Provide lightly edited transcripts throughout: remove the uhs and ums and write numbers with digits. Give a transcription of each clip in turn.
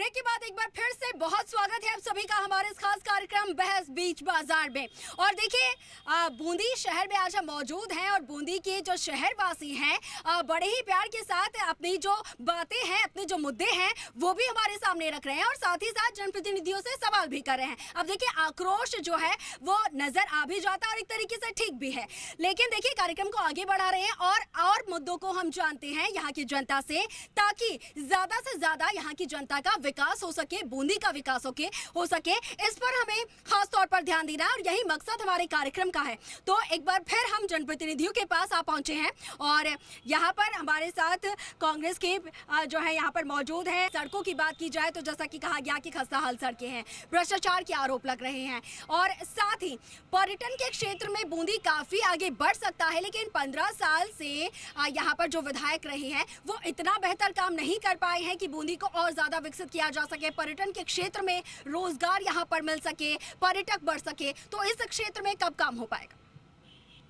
Break के बाद एक बार फिर से बहुत स्वागत है आप सभी का हमारे इस खास कार्यक्रम बहस बीच बाजार में। और देखिए बूंदी शहर में आज हम मौजूद हैं और बूंदी के जो शहरवासी हैं बड़े ही प्यार के साथ अपनी जो बातें हैं, अपने जो मुद्दे हैं वो भी हमारे सामने रख रहे हैं और साथ ही साथ जनप्रतिनिधियों से सवाल भी कर रहे हैं। अब देखिए आक्रोश जो है वो नजर आ भी जाता है और एक तरीके से ठीक भी है, लेकिन देखिए कार्यक्रम को आगे बढ़ा रहे हैं और मुद्दों को हम जानते हैं यहाँ की जनता से, ताकि ज्यादा से ज्यादा यहाँ की जनता का विकास हो सके, बूंदी का विकास हो सके, इस पर हमें खास तौर पर ध्यान देना है और यही मकसद हमारे कार्यक्रम का है। तो एक बार फिर हम जनप्रतिनिधियों के पास आ पहुंचे हैं और यहाँ पर हमारे साथ कांग्रेस के जो है यहाँ पर मौजूद है। सड़कों की बात की जाए तो जैसा कि कहा गया कि खस्ता हाल सड़कें हैं, भ्रष्टाचार के आरोप लग रहे हैं और साथ ही पर्यटन के क्षेत्र में बूंदी काफी आगे बढ़ सकता है, लेकिन 15 साल से यहाँ पर जो विधायक रहे हैं वो इतना बेहतर काम नहीं कर पाए हैं कि बूंदी को और ज्यादा विकसित किया जा सके, पर्यटन के क्षेत्र में रोजगार यहाँ पर मिल सके, पर्यटक बढ़ सके। तो इस क्षेत्र में कब काम हो पाएगा?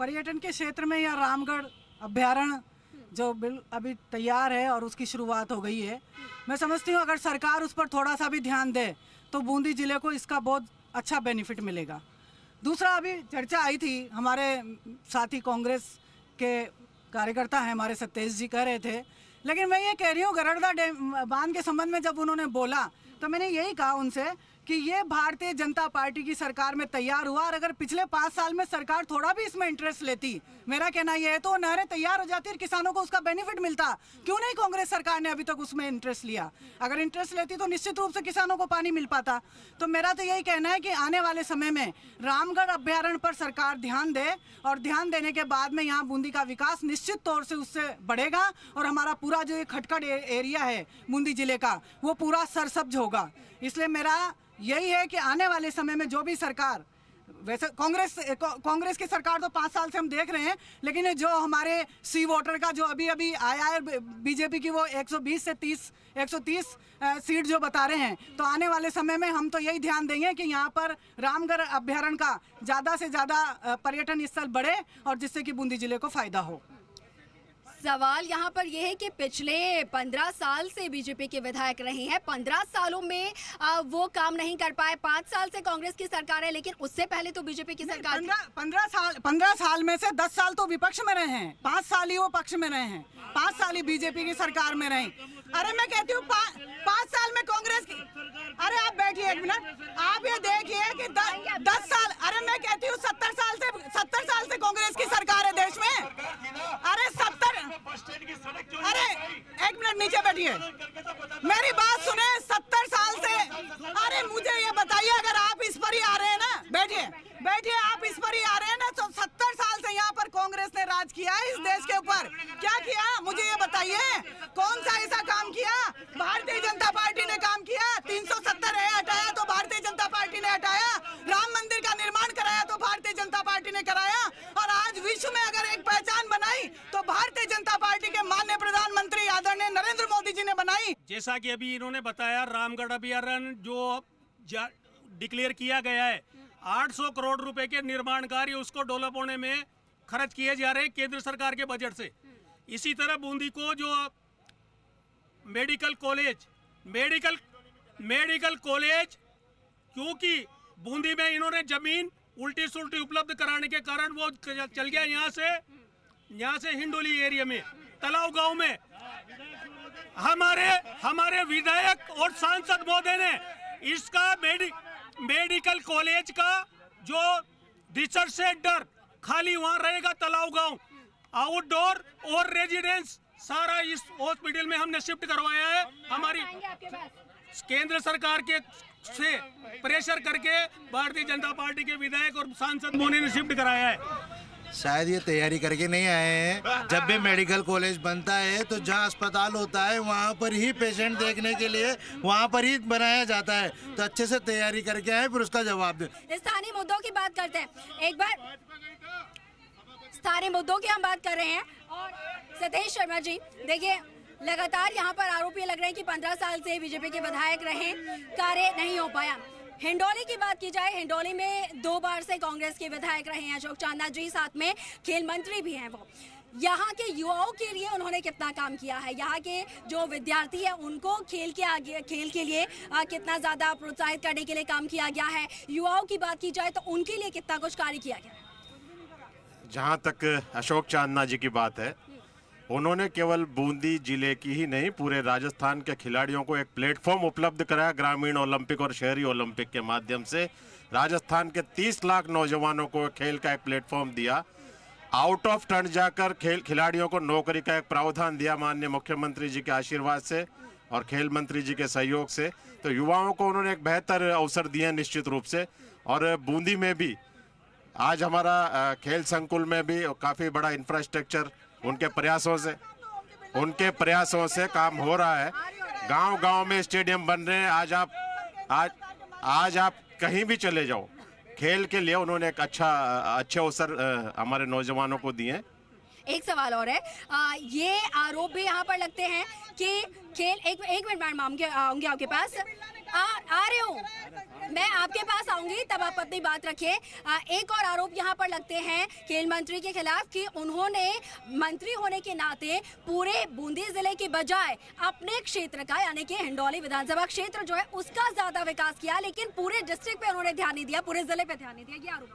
पर्यटन के क्षेत्र में यह रामगढ़ अभ्यारण्य जो बिल अभी तैयार है और उसकी शुरुआत हो गई है, मैं समझती हूँ अगर सरकार उस पर थोड़ा सा भी ध्यान दे तो बूंदी जिले को इसका बहुत अच्छा बेनिफिट मिलेगा। दूसरा, अभी चर्चा आई थी, हमारे साथी कांग्रेस के कार्यकर्ता हैं हमारे सतेश जी कह रहे थे, लेकिन मैं ये कह रही हूँ गरड़दा डैम बांध के संबंध में जब उन्होंने बोला तो मैंने यही कहा उनसे कि ये भारतीय जनता पार्टी की सरकार में तैयार हुआ और अगर पिछले 5 साल में सरकार थोड़ा भी इसमें इंटरेस्ट लेती, मेरा कहना यह है, तो नहरें तैयार हो जाती और किसानों को उसका बेनिफिट मिलता। क्यों नहीं कांग्रेस सरकार ने अभी तक उसमें इंटरेस्ट लिया? अगर इंटरेस्ट लेती तो निश्चित रूप से किसानों को पानी मिल पाता। तो मेरा तो यही कहना है कि आने वाले समय में रामगढ़ अभ्यारण्य पर सरकार ध्यान दे और ध्यान देने के बाद में यहाँ बूंदी का विकास निश्चित तौर से उससे बढ़ेगा और हमारा पूरा जो ये खटखट एरिया है बूंदी जिले का वो पूरा सरसब्ज होगा। इसलिए मेरा यही है कि आने वाले समय में जो भी सरकार, वैसे कांग्रेस की सरकार तो 5 साल से हम देख रहे हैं, लेकिन जो हमारे सी वोटर का जो अभी अभी आया है बीजेपी की वो 120 से 130 सीट जो बता रहे हैं, तो आने वाले समय में हम तो यही ध्यान देंगे कि यहाँ पर रामगढ़ अभ्यारण्य का ज़्यादा से ज़्यादा पर्यटन स्थल बढ़े और जिससे कि बूंदी जिले को फायदा हो। सवाल यहाँ पर यह है कि पिछले 15 साल से बीजेपी के विधायक रहे हैं, 15 सालों में वो काम नहीं कर पाए। 5 साल से कांग्रेस की सरकार है, लेकिन उससे पहले तो बीजेपी की सरकार 15 साल में से 10 साल तो विपक्ष में रहे हैं, 5 साल ही वो पक्ष में रहे हैं, 5 साल ही बीजेपी की सरकार में रहे। अरे मैं कहती हूँ 5 साल में कांग्रेस की, अरे आप बैठिए एक मिनट, आप ये देखिए कि 10 साल, अरे मैं कहती हूँ 70 साल से कांग्रेस की सरकार है देश में। अरे 70, अरे एक मिनट नीचे बैठिए, मेरी बात सुने। 70 साल से, अरे मुझे ये बताइए, अगर आप इस पर ही आ रहे हैं ना, बैठिए आप इस पर ही आ रहे हैं ना, तो 70 साल से यहाँ पर कांग्रेस ने राज किया है इस देश के ऊपर। क्या किया मुझे ये बताइए, कौन सा ऐसा काम किया? भारतीय जनता पार्टी ने काम किया। 370 है हटाया तो भारतीय जनता पार्टी ने हटाया, राम मंदिर का निर्माण कराया तो भारतीय जनता पार्टी ने कराया, और आज विश्व में अगर एक पहचान बनाई तो भारतीय जनता पार्टी के माननीय प्रधानमंत्री आदरणीय नरेंद्र मोदी जी ने बनाई। जैसा कि अभी इन्होंने बताया, रामगढ़ अभ्यारण्य जो डिक्लेयर किया गया है, 800 करोड़ रुपए के निर्माण कार्य उसको डेवलप होने में खर्च किए जा रहे हैं केंद्र सरकार के बजट से। इसी तरह बूंदी को जो मेडिकल कॉलेज, क्योंकि बूंदी में इन्होंने जमीन उल्टी सुल्टी उपलब्ध कराने के कारण वो चल गया यहाँ से हिंडोली एरिया में, तलाव गांव में। हमारे विधायक और सांसद महोदय ने इसका मेडिकल कॉलेज का जो रिसर्च सेंटर खाली वहाँ रहेगा, तलाव गांव, आउटडोर और रेजिडेंस सारा इस हॉस्पिटल में हमने शिफ्ट करवाया है। हमारी केंद्र सरकार के से प्रेशर करके भारतीय जनता पार्टी के विधायक और सांसद मोने ने शिफ्ट कराया है। शायद ये तैयारी करके नहीं आए हैं। जब भी मेडिकल कॉलेज बनता है तो जहाँ अस्पताल होता है वहाँ पर ही पेशेंट देखने के लिए वहाँ पर ही बनाया जाता है, तो अच्छे से तैयारी करके आए फिर उसका जवाब दें। स्थानीय मुद्दों की बात करते हैं, एक बार स्थानीय मुद्दों की हम बात कर रहे हैं। और सतेश शर्मा जी, देखिए लगातार यहाँ पर आरोप ये लग रहे हैं कि 15 साल से बीजेपी के विधायक रहे, कार्य नहीं हो पाया। हिंडोली की बात की जाए, हिंडोली में 2 बार से कांग्रेस के विधायक रहे हैं अशोक चांदा जी, साथ में खेल मंत्री भी हैं वो। यहाँ के युवाओं के लिए उन्होंने कितना काम किया है, यहाँ के जो विद्यार्थी है उनको खेल के लिए कितना ज़्यादा प्रोत्साहित करने के लिए काम किया गया है। युवाओं की बात की जाए तो उनके लिए कितना कुछ कार्य किया गया है। जहाँ तक अशोक चांदना जी की बात है, उन्होंने केवल बूंदी जिले की ही नहीं पूरे राजस्थान के खिलाड़ियों को एक प्लेटफॉर्म उपलब्ध कराया। ग्रामीण ओलंपिक और शहरी ओलंपिक के माध्यम से राजस्थान के 30 लाख नौजवानों को खेल का एक प्लेटफॉर्म दिया। आउट ऑफ टर्न जाकर खिलाड़ियों को नौकरी का एक प्रावधान दिया माननीय मुख्यमंत्री जी के आशीर्वाद से और खेल मंत्री जी के सहयोग से। तो युवाओं को उन्होंने एक बेहतर अवसर दिए निश्चित रूप से। और बूंदी में भी आज हमारा खेल संकुल में भी काफ़ी बड़ा इंफ्रास्ट्रक्चर उनके प्रयासों से काम हो रहा है। गांव-गांव में स्टेडियम बन रहे हैं। आज आप कहीं भी चले जाओ, खेल के लिए उन्होंने एक अच्छे अवसर हमारे नौजवानों को दिए। एक सवाल और है, ये आरोप भी यहाँ पर लगते हैं कि खेल एक मिनट मैडम आऊंगी आपके पास। आ रहे हो, मैं आपके पास आऊंगी तब आप अपनी बात रखिए। एक और आरोप यहाँ पर लगते हैं खेल मंत्री के खिलाफ कि उन्होंने मंत्री होने के नाते पूरे बूंदी जिले की बजाय अपने क्षेत्र का यानी कि हिंडौली विधानसभा क्षेत्र जो है उसका ज्यादा विकास किया, लेकिन पूरे डिस्ट्रिक्ट पे उन्होंने ध्यान नहीं दिया, पूरे जिले पे ध्यान नहीं दिया। ये आरोप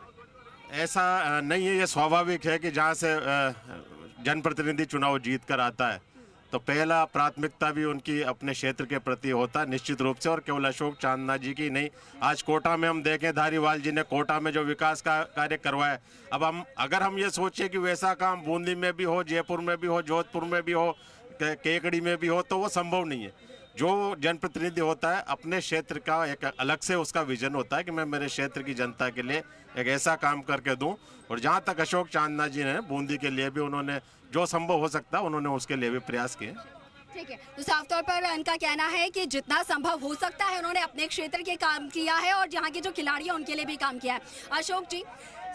ऐसा नहीं है, ये स्वाभाविक है कि जहाँ से जनप्रतिनिधि चुनाव जीत कर आता है तो पहला प्राथमिकता भी उनकी अपने क्षेत्र के प्रति होता है निश्चित रूप से। और केवल अशोक चांदना जी की नहीं, आज कोटा में हम देखें धारीवाल जी ने कोटा में जो विकास का कार्य करवाया। अब अगर हम ये सोचें कि वैसा काम बूंदी में भी हो, जयपुर में भी हो, जोधपुर में भी हो, केकड़ी में भी हो, तो वो संभव नहीं है। जो जनप्रतिनिधि होता है अपने क्षेत्र का एक अलग से उसका विजन होता है कि मैं मेरे क्षेत्र की जनता के लिए एक ऐसा काम करके दूं। और जहां तक अशोक चांदना जी ने बूंदी के लिए भी उन्होंने जो संभव हो सकता है उन्होंने उसके लिए भी प्रयास किए। ठीक है, तो साफ तौर पर उनका कहना है कि जितना संभव हो सकता है उन्होंने अपने क्षेत्र के काम किया है और जहाँ के जो खिलाड़ी हैं उनके लिए भी काम किया है। अशोक जी,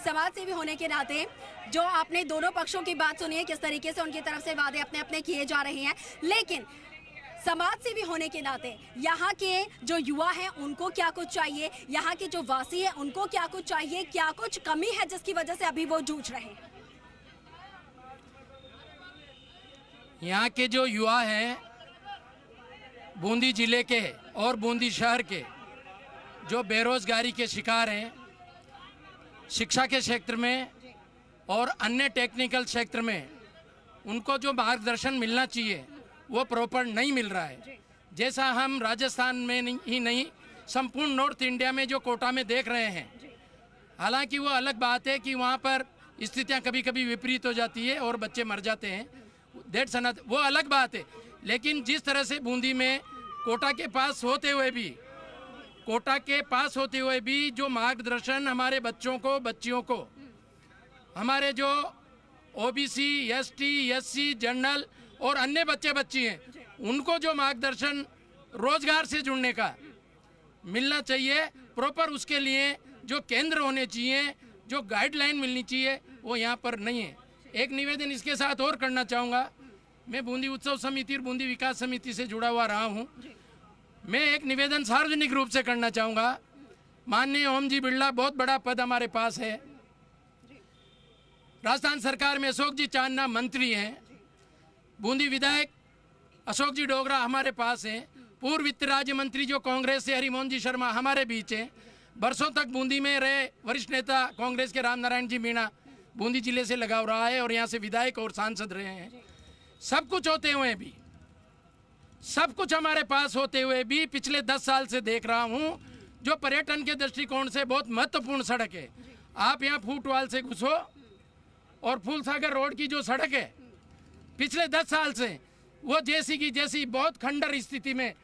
समाज सेवी होने के नाते जो आपने दोनों पक्षों की बात सुनी है, किस तरीके से उनकी तरफ से वादे अपने अपने किए जा रहे हैं, लेकिन समाज सेवी होने के नाते यहाँ के जो युवा हैं उनको क्या कुछ चाहिए, यहाँ के जो वासी हैं उनको क्या कुछ चाहिए, क्या कुछ कमी है जिसकी वजह से अभी वो जूझ रहे हैं? यहाँ के जो युवा हैं बूंदी जिले के और बूंदी शहर के जो बेरोजगारी के शिकार हैं, शिक्षा के क्षेत्र में और अन्य टेक्निकल क्षेत्र में उनको जो मार्गदर्शन मिलना चाहिए वो प्रॉपर नहीं मिल रहा है। जैसा हम राजस्थान में ही नहीं संपूर्ण नॉर्थ इंडिया में जो कोटा में देख रहे हैं। हालांकि वो अलग बात है कि वहाँ पर स्थितियाँ कभी कभी विपरीत हो जाती है और बच्चे मर जाते हैं, दैट्स अनदर, वो अलग बात है। लेकिन जिस तरह से बूंदी में कोटा के पास होते हुए भी जो मार्गदर्शन हमारे बच्चों को बच्चियों को, हमारे जो ओबीसी एसटी एससी जनरल और अन्य बच्चे बच्ची हैं उनको जो मार्गदर्शन रोजगार से जुड़ने का मिलना चाहिए प्रॉपर, उसके लिए जो केंद्र होने चाहिए, जो गाइडलाइन मिलनी चाहिए, वो यहाँ पर नहीं है। एक निवेदन इसके साथ और करना चाहूँगा। मैं बूंदी उत्सव समिति और बूंदी विकास समिति से जुड़ा हुआ रहा हूँ। मैं एक निवेदन सार्वजनिक रूप से करना चाहूँगा। माननीय ओम जी बिरला, बहुत बड़ा पद हमारे पास है, राजस्थान सरकार में अशोक जी चांदना मंत्री हैं, बूंदी विधायक अशोक जी डोगरा हमारे पास हैं, पूर्व वित्त राज्य मंत्री जो कांग्रेस से हरिमोहन जी शर्मा हमारे बीच हैं, बरसों तक बूंदी में रहे वरिष्ठ नेता कांग्रेस के राम नारायण जी मीणा, बूंदी जिले से लगाव रहा है और यहाँ से विधायक और सांसद रहे हैं। सब कुछ होते हुए भी, सब कुछ हमारे पास होते हुए भी पिछले 10 साल से देख रहा हूँ जो पर्यटन के दृष्टिकोण से बहुत महत्वपूर्ण सड़क है। आप यहाँ फुटवाल से घुसो और फूलसागर रोड की जो सड़क है पिछले 10 साल से वो जैसी की जैसी बहुत खंडर स्थिति में।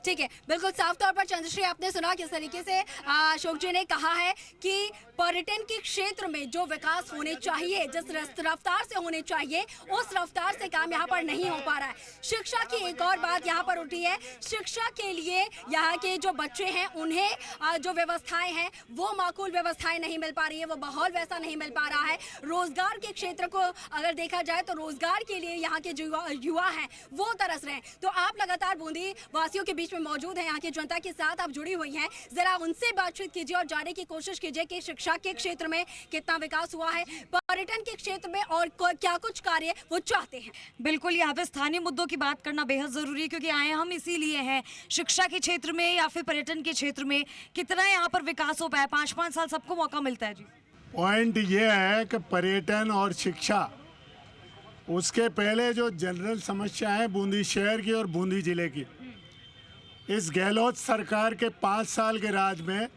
ठीक है, बिल्कुल साफ तौर पर चंद्रश्री आपने सुना किस तरीके से अशोक जी ने कहा है कि पर्यटन के क्षेत्र में जो विकास होने चाहिए, जिस रफ्तार से होने चाहिए, उस रफ्तार से काम यहाँ पर नहीं हो पा रहा है। शिक्षा की एक और बात यहाँ पर उठी है, शिक्षा के लिए यहाँ के जो बच्चे हैं उन्हें जो व्यवस्थाएं हैं वो माकूल व्यवस्थाएं नहीं मिल पा रही है, वो माहौल वैसा नहीं मिल पा रहा है। रोजगार के क्षेत्र को अगर देखा जाए तो रोजगार के लिए यहाँ के जो युवा हैं वो तरस रहे हैं। तो आप लगातार बूंदी वासियों के बीच में मौजूद है, यहाँ की जनता के साथ आप जुड़ी हुई हैं, जरा उनसे बातचीत कीजिए और जानने की कोशिश कीजिए कि शिक्षा के क्षेत्र में कितना विकास हुआ है, पर्यटन के क्षेत्र में और क्या कुछ कार्य वो चाहते हैं। बिल्कुल, यहाँ पे स्थानीय मुद्दों की बात करना बेहद जरूरी है, क्योंकि आए हम इसीलिए हैं। शिक्षा के क्षेत्र में या फिर पर्यटन के क्षेत्र में कितना यहाँ पर विकास हो पाया? 5-5 साल सबको मौका मिलता है जी। पॉइंट ये है कि पर्यटन और शिक्षा, उसके पहले जो जनरल समस्या है बूंदी शहर की और बूंदी जिले की, इस गहलोत सरकार के 5 साल के राज में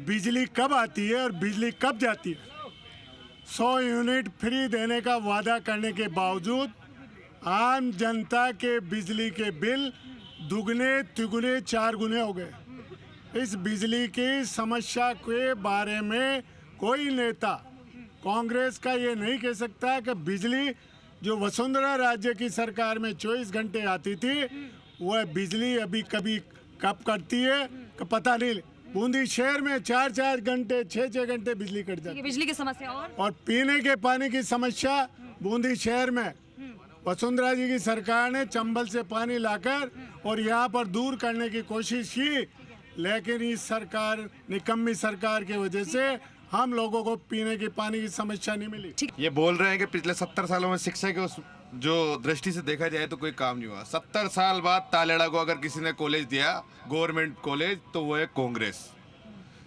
बिजली कब आती है और बिजली कब जाती है? 100 यूनिट फ्री देने का वादा करने के बावजूद आम जनता के बिजली के बिल दुगने तिगुने 4 गुने हो गए। इस बिजली की समस्या के बारे में कोई नेता कांग्रेस का ये नहीं कह सकता कि बिजली जो वसुंधरा राज्य की सरकार में 24 घंटे आती थी, वह बिजली अभी कभी कब करती है कि पता नहीं। बूंदी शहर में 4-4 घंटे 6-6 घंटे बिजली कट जाती है। बिजली की समस्या और पीने के पानी की समस्या बूंदी शहर में वसुंधरा जी की सरकार ने चंबल से पानी लाकर और यहाँ पर दूर करने की कोशिश की, लेकिन इस सरकार, निकम्मी सरकार की वजह से हम लोगों को पीने के पानी की समस्या नहीं मिली। ये बोल रहे हैं कि पिछले 70 सालों में शिक्षा के उस जो दृष्टि से देखा जाए तो कोई काम नहीं हुआ। 70 साल बाद तालेड़ा को अगर किसी ने कॉलेज दिया, गवर्नमेंट कॉलेज, तो वो है कांग्रेस।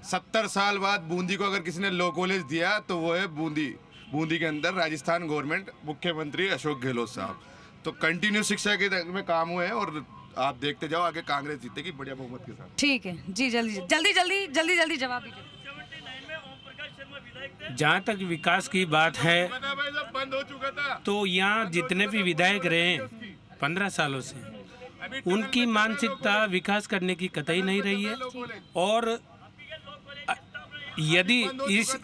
70 साल बाद बूंदी को अगर किसी ने लॉ कॉलेज दिया तो वो है बूंदी के अंदर राजस्थान गवर्नमेंट, मुख्यमंत्री अशोक गहलोत साहब। तो कंटिन्यू शिक्षा के में काम हुए हैं और आप देखते जाओ आगे कांग्रेस जीतेगी बढ़िया बहुमत के साथ। ठीक है जी, जल्दी जवाब दीजिए। जहाँ तक विकास की बात है बंद हो चुका था, तो यहाँ जितने भी विधायक रहे 15 सालों से, उनकी मानसिकता विकास करने की कतई नहीं रही है। और यदि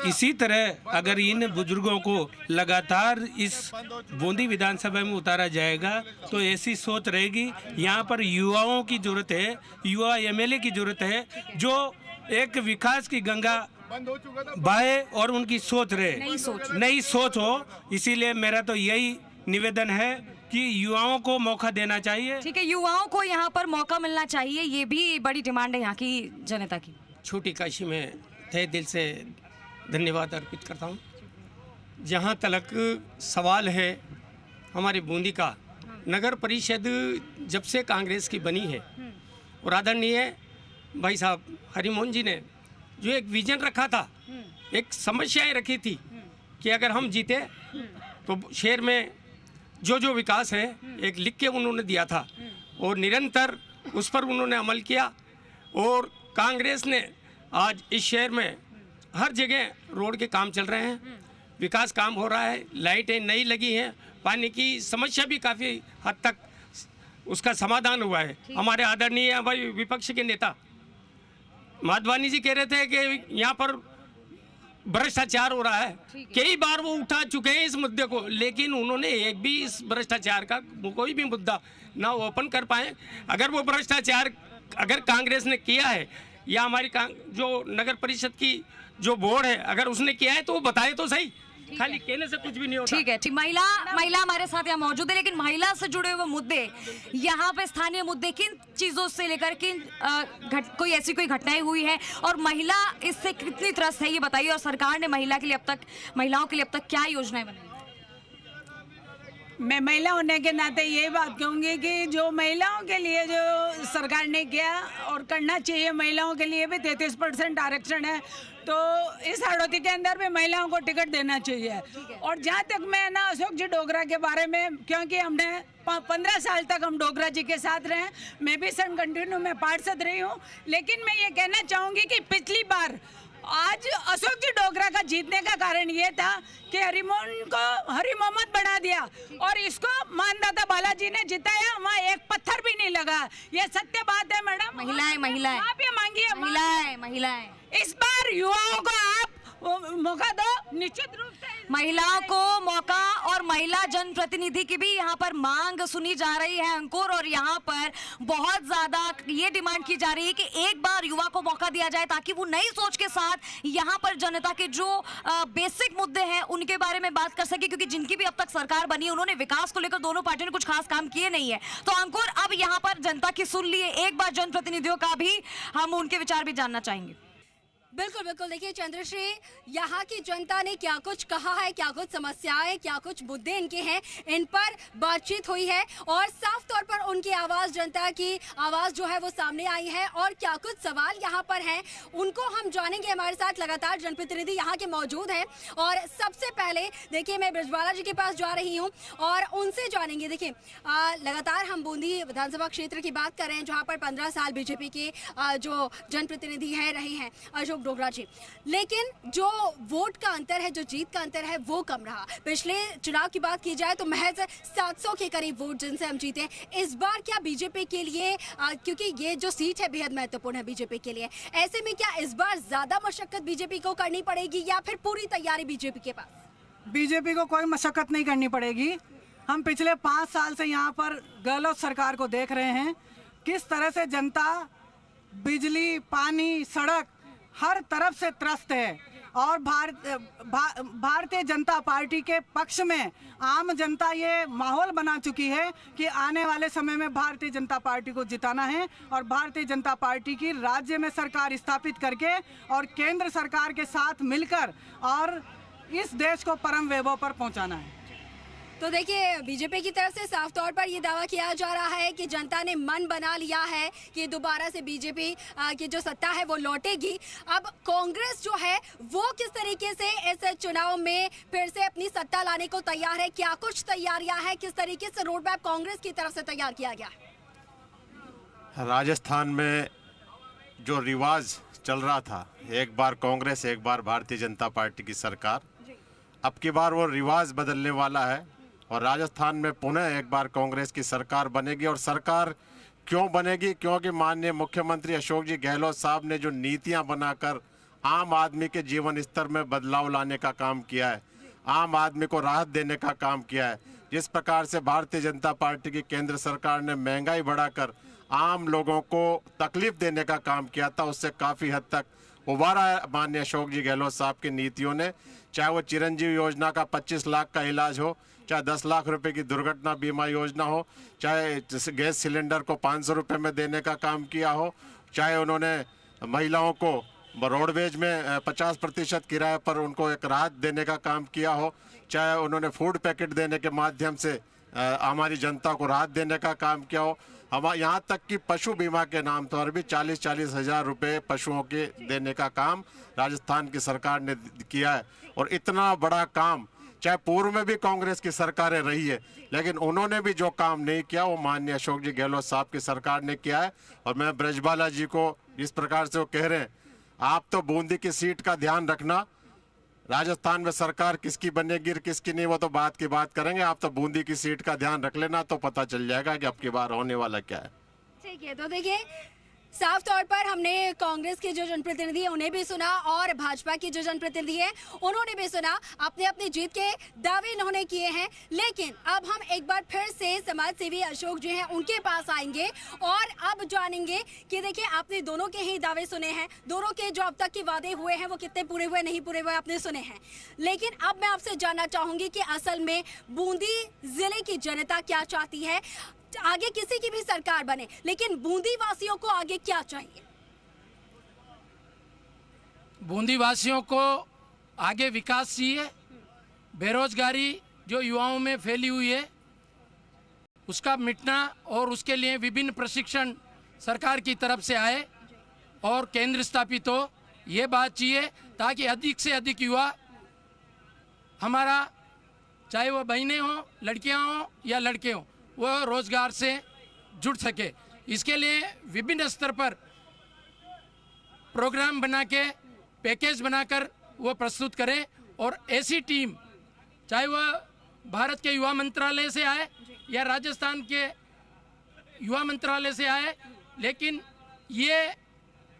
इसी तरह अगर इन बुजुर्गों को लगातार इस बूंदी विधानसभा में उतारा जाएगा तो ऐसी सोच रहेगी। यहाँ पर युवाओं की जरूरत है, युवा एमएलए की जरूरत है जो एक विकास की गंगा बहे और उनकी सोच रहे, नई सोच हो। इसीलिए मेरा तो यही निवेदन है कि युवाओं को मौका देना चाहिए। ठीक है, युवाओं को यहाँ पर मौका मिलना चाहिए, ये भी बड़ी डिमांड है यहाँ की जनता की। छोटी काशी में तहे दिल से धन्यवाद अर्पित करता हूँ। जहाँ तक सवाल है हमारी बूंदी का, नगर परिषद जब से कांग्रेस की बनी है और आदरणीय भाई साहब हरिमोहन जी ने जो एक विजन रखा था, एक समस्याएं रखी थी कि अगर हम जीते तो शहर में जो जो विकास है एक लिख के उन्होंने दिया था और निरंतर उस पर उन्होंने अमल किया। और कांग्रेस ने आज इस शहर में हर जगह रोड के काम चल रहे हैं, विकास काम हो रहा है, लाइटें नई लगी हैं, पानी की समस्या भी काफ़ी हद तक उसका समाधान हुआ है। हमारे आदरणीय भाई विपक्ष के नेता माधवानी जी कह रहे थे कि यहाँ पर भ्रष्टाचार हो रहा है, कई बार वो उठा चुके हैं इस मुद्दे को, लेकिन उन्होंने एक भी इस भ्रष्टाचार का कोई भी मुद्दा ना ओपन कर पाए। अगर वो भ्रष्टाचार अगर कांग्रेस ने किया है या हमारी जो नगर परिषद की जो बोर्ड है अगर उसने किया है तो वो बताए तो सही, खाली कहने से कुछ भी नहीं होता। ठीक है, ठीक। महिला हमारे साथ यहाँ मौजूद है, लेकिन महिला से जुड़े हुए मुद्दे, यहाँ पे स्थानीय मुद्दे किन चीजों से लेकर किन कोई ऐसी कोई घटनाएं हुई है और महिला इससे कितनी त्रस्त है ये बताइए। और सरकार ने महिलाओं के लिए अब तक क्या योजनाएं बनाई? मैं महिला होने के नाते यही बात कहूँगी कि जो महिलाओं के लिए जो सरकार ने किया और करना चाहिए, महिलाओं के लिए भी 33% आरक्षण है, तो इस हाड़ौती के अंदर भी महिलाओं को टिकट देना चाहिए। और जहाँ तक मैं ना अशोक जी डोगरा के बारे में, क्योंकि हमने 15 साल तक हम डोगरा जी के साथ रहे, मैं भी सन कंटिन्यू में पार्षद रही हूँ, लेकिन मैं ये कहना चाहूँगी कि पिछली बार आज अशोक जी डोगरा का जीतने का कारण ये था कि हरिमोहन को हरि मोहम्मद बना दिया और इसको मानदाता बालाजी ने जिताया, वहाँ एक पत्थर भी नहीं लगा। ये सत्य बात है मैडम। महिलाएं आप ये मांगिए, महिलाएं इस बार युवाओं को आप वो मौका दो, निश्चित रूप से महिलाओं को मौका और महिला जनप्रतिनिधि की भी यहाँ पर मांग सुनी जा रही है अंकुर। और यहाँ पर बहुत ज्यादा ये डिमांड की जा रही है कि एक बार युवा को मौका दिया जाए ताकि वो नई सोच के साथ यहाँ पर जनता के जो बेसिक मुद्दे हैं उनके बारे में बात कर सके, क्योंकि जिनकी भी अब तक सरकार बनी है उन्होंने विकास को लेकर दोनों पार्टियों ने कुछ खास काम किए नहीं है। तो अंकुर, अब यहाँ पर जनता की सुन लिए, एक बार जनप्रतिनिधियों का भी हम उनके विचार भी जानना चाहेंगे। बिल्कुल बिल्कुल, देखिए चंद्रश्री, यहाँ की जनता ने क्या कुछ कहा है, क्या कुछ समस्याएं, क्या कुछ मुद्दे इनके हैं, इन पर बातचीत हुई है और साफ तौर पर उनकी आवाज़, जनता की आवाज़ जो है वो सामने आई है। और क्या कुछ सवाल यहाँ पर हैं उनको हम जानेंगे। हमारे साथ लगातार जनप्रतिनिधि यहाँ के मौजूद हैं और सबसे पहले देखिए मैं ब्रजबाला जी के पास जा रही हूँ और उनसे जानेंगे। देखिए लगातार हम बूंदी विधानसभा क्षेत्र की बात कर रहे हैं जहाँ पर 15 साल बीजेपी के जो जनप्रतिनिधि हैं रहे हैं अशोक डोगरा जी, लेकिन जो वोट का अंतर है, जो जीत का अंतर है वो कम रहा। पिछले चुनाव की बात की जाए तो महज 700 के करीब वोट जिनसे हम जीते। इस बार क्या बीजेपी के लिए, क्योंकि ये जो सीट है बेहद महत्वपूर्ण है बीजेपी के लिए, ऐसे में क्या इस बार ज्यादा मशक्कत बीजेपी को करनी पड़ेगी या फिर पूरी तैयारी बीजेपी के पास? बीजेपी को कोई मशक्कत नहीं करनी पड़ेगी। हम पिछले 5 साल से यहाँ पर गहलोत सरकार को देख रहे हैं किस तरह से जनता बिजली, पानी, सड़क हर तरफ से त्रस्त है। और भारतीय जनता पार्टी के पक्ष में आम जनता ये माहौल बना चुकी है कि आने वाले समय में भारतीय जनता पार्टी को जिताना है और भारतीय जनता पार्टी की राज्य में सरकार स्थापित करके और केंद्र सरकार के साथ मिलकर और इस देश को परम वैभव पर पहुंचाना है। तो देखिए बीजेपी की तरफ से साफ तौर पर ये दावा किया जा रहा है कि जनता ने मन बना लिया है कि दोबारा से बीजेपी की जो सत्ता है वो लौटेगी। अब कांग्रेस जो है वो किस तरीके से इस चुनाव में फिर से अपनी सत्ता लाने को तैयार है, क्या कुछ तैयारियां हैं, किस तरीके से रोड मैप कांग्रेस की तरफ से तैयार किया गया है? राजस्थान में जो रिवाज चल रहा था, एक बार कांग्रेस एक बार भारतीय जनता पार्टी की सरकार, अब की बार वो रिवाज बदलने वाला है और राजस्थान में पुनः एक बार कांग्रेस की सरकार बनेगी। और सरकार क्यों बनेगी? क्योंकि माननीय मुख्यमंत्री अशोक जी गहलोत साहब ने जो नीतियां बनाकर आम आदमी के जीवन स्तर में बदलाव लाने का काम किया है, आम आदमी को राहत देने का काम किया है, जिस प्रकार से भारतीय जनता पार्टी की केंद्र सरकार ने महंगाई बढ़ाकर आम लोगों को तकलीफ देने का काम किया था, उससे काफ़ी हद तक उबारा है माननीय अशोक जी गहलोत साहब की नीतियों ने। चाहे वो चिरंजीवी योजना का 25 लाख का इलाज हो, चाहे 10 लाख रुपए की दुर्घटना बीमा योजना हो, चाहे गैस सिलेंडर को 500 रुपये में देने का काम किया हो, चाहे उन्होंने महिलाओं को रोडवेज में 50% किराए पर उनको एक राहत देने का काम किया हो, चाहे उन्होंने फूड पैकेट देने के माध्यम से हमारी जनता को राहत देने का काम किया हो। हम यहाँ तक कि पशु बीमा के नाम पर भी 40-40 हज़ार रुपये पशुओं के देने का काम राजस्थान की सरकार ने किया है। और इतना बड़ा काम चाहे पूर्व में भी कांग्रेस की सरकारें रही है, लेकिन उन्होंने भी जो काम नहीं किया वो माननीय अशोक जी गहलोत साहब की सरकार ने किया है। और मैं ब्रजबाला जी को इस प्रकार से वो कह रहे हैं, आप तो बूंदी की सीट का ध्यान रखना, राजस्थान में सरकार किसकी बनेगी किसकी नहीं वो तो बात की बात करेंगे, आप तो बूंदी की सीट का ध्यान रख लेना तो पता चल जाएगा कि अब की बार होने वाला क्या है। ठीक है, तो देखिए साफ तौर पर हमने कांग्रेस के जो जनप्रतिनिधि हैं उन्हें भी सुना और भाजपा की जो जनप्रतिनिधि हैं उन्होंने भी सुना, अपने अपने जीत के दावे इन्होंने किए हैं। लेकिन अब हम एक बार फिर से समाज सेवी अशोक जी हैं उनके पास आएंगे और अब जानेंगे कि देखिए आपने दोनों के ही दावे सुने हैं, दोनों के जो अब तक के वादे हुए हैं वो कितने पूरे हुए नहीं पूरे हुए आपने सुने हैं। लेकिन अब मैं आपसे जानना चाहूंगी कि असल में बूंदी जिले की जनता क्या चाहती है। आगे किसी की भी सरकार बने, लेकिन बूंदी वासियों को आगे क्या चाहिए? बूंदी वासियों को आगे विकास चाहिए। बेरोजगारी जो युवाओं में फैली हुई है उसका मिटना और उसके लिए विभिन्न प्रशिक्षण सरकार की तरफ से आए और केंद्र स्थापित हो, ये बात चाहिए ताकि अधिक से अधिक युवा हमारा, चाहे वो बहनें हों, लड़कियां हों या लड़के हों, वो रोजगार से जुड़ सके। इसके लिए विभिन्न स्तर पर प्रोग्राम बना के पैकेज बनाकर वो प्रस्तुत करें और ऐसी टीम, चाहे वह भारत के युवा मंत्रालय से आए या राजस्थान के युवा मंत्रालय से आए, लेकिन ये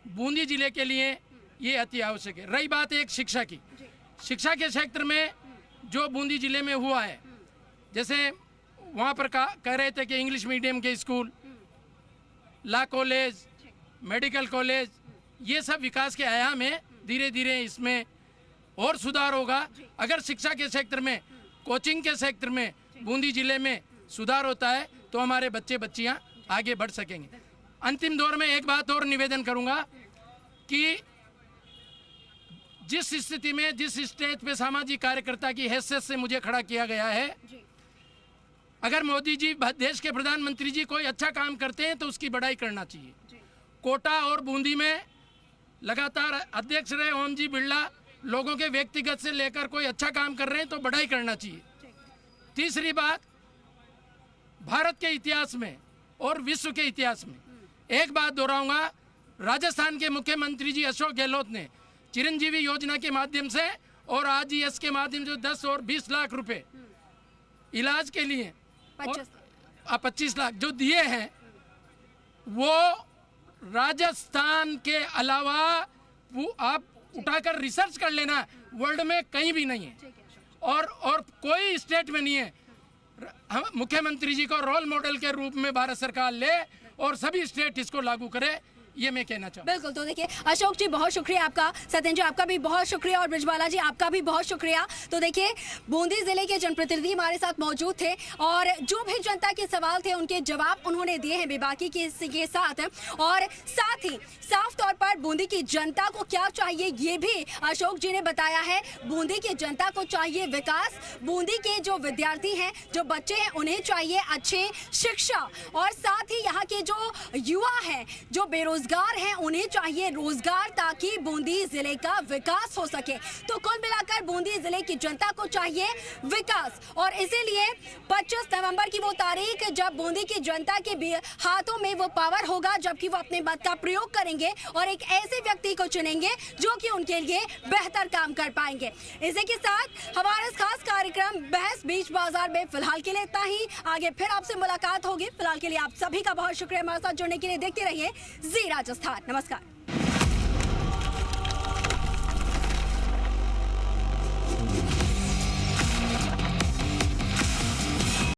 बूंदी जिले के लिए ये अति आवश्यक है। रही बात एक शिक्षा की, शिक्षा के क्षेत्र में जो बूंदी जिले में हुआ है, जैसे वहाँ पर कह रहे थे कि इंग्लिश मीडियम के school, law college, medical college, ये सब विकास के आयाम है। धीरे धीरे इसमें और सुधार होगा। अगर शिक्षा के क्षेत्र में, कोचिंग के क्षेत्र में बूंदी जिले में सुधार होता है तो हमारे बच्चे बच्चियां आगे बढ़ सकेंगे। अंतिम दौर में एक बात और निवेदन करूंगा कि जिस स्थिति में, जिस स्टेज पे सामाजिक कार्यकर्ता की हैसियत से मुझे खड़ा किया गया है, अगर मोदी जी, देश के प्रधानमंत्री जी कोई अच्छा काम करते हैं तो उसकी बड़ाई करना चाहिए। कोटा और बूंदी में लगातार अध्यक्ष रहे ओम जी बिरला, लोगों के व्यक्तिगत से लेकर कोई अच्छा काम कर रहे हैं तो बड़ाई करना चाहिए। तीसरी बात, भारत के इतिहास में और विश्व के इतिहास में एक बात दोहराऊंगा, राजस्थान के मुख्यमंत्री जी अशोक गहलोत ने चिरंजीवी योजना के माध्यम से और आरजीएस के माध्यम से 10 और 20 लाख रुपए इलाज के लिए 25 लाख जो दिए हैं, वो राजस्थान के अलावा आप उठाकर रिसर्च कर लेना, वर्ल्ड में कहीं भी नहीं है और कोई स्टेट में नहीं है। हम मुख्यमंत्री जी को रोल मॉडल के रूप में भारत सरकार ले और सभी स्टेट इसको लागू करे, ये मैं कहना चाहूँ। बिल्कुल। तो देखिए अशोक जी बहुत शुक्रिया आपका, सत्येंद्र जी आपका भी बहुत शुक्रिया और ब्रिजबाला जी आपका भी बहुत शुक्रिया। तो देखिए बूंदी जिले के जनप्रतिनिधि हमारे साथ मौजूद थे और जो भी जनता के सवाल थे उनके जवाब उन्होंने दिए हैं बेबाकी के साथ, और साथ ही साफ तौर पर बूंदी की जनता को क्या चाहिए ये भी अशोक जी ने बताया है। बूंदी की जनता को चाहिए विकास, बूंदी के जो विद्यार्थी हैं, जो बच्चे हैं, उन्हें चाहिए अच्छे शिक्षा, और साथ ही यहाँ के जो युवा हैं, जो बेरोजगार हैं, उन्हें चाहिए रोजगार ताकि बूंदी जिले का विकास हो सके। तो कुल मिलाकर बूंदी जिले की जनता को चाहिए विकास, और इसीलिए 25 नवंबर की वो तारीख जब बूंदी की जनता के हाथों में वो पावर होगा, जबकि वो अपने मत का प्रयोग करेंगे और एक ऐसे व्यक्ति को चुनेंगे जो कि उनके लिए बेहतर काम कर पाएंगे। इसी के साथ हमारा इस खास कार्यक्रम बहस बीच बाजार में फिलहाल के लिए इतना ही। आगे फिर आपसे मुलाकात होगी। फिलहाल के लिए आप सभी का बहुत शुक्रिया हमारे साथ जुड़ने के लिए। देखते रहिए जी राजस्थान। नमस्कार।